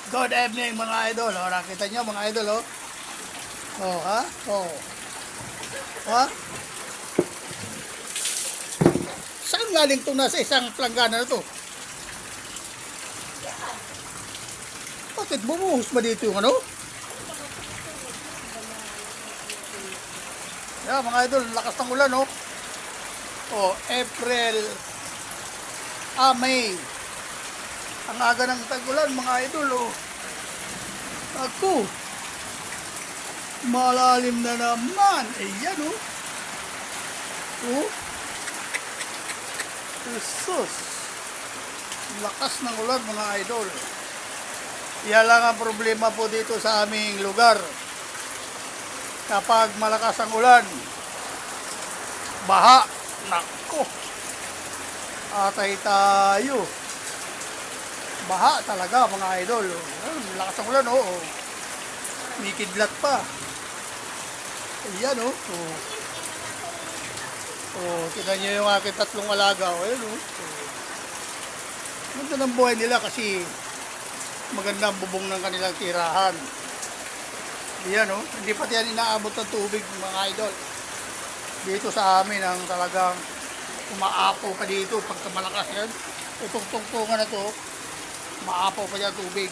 Good evening mga idol. O, nakita nyo mga idol, oh. Oh, ha? Oh. Ha? Saan galing itong nasa isang planggana na to? Bakit bumuhos ba dito yung ano? Yeah, mga idol, lakas ng ulan, oh. Oh, April, May. Ang aga ng tag-ulan, mga idol, oh. Ako. Malalim na naman. Ayan, oh. Oh. Jesus. Lakas ng ulan, mga idol. Yan lang ang problema po dito sa aming lugar. Kapag malakas ang ulan, baha. Nako. Atay tayo. Baha talaga, mga idol. Lakas ang ulan, oh. May kidlat pa. Ayan, oh. Oh, tignan nyo yung aking tatlong alaga. Oh, ayan, oh. Ganda ng buhay nila kasi maganda ang bubong ng kanilang tirahan. Ayan, oh. Hindi pati yan inaabot ng tubig, mga idol. Dito sa amin ang talagang umaapaw pa dito pagka malakas yan. Itong tungtungan na to, maapaw pa yan tubig.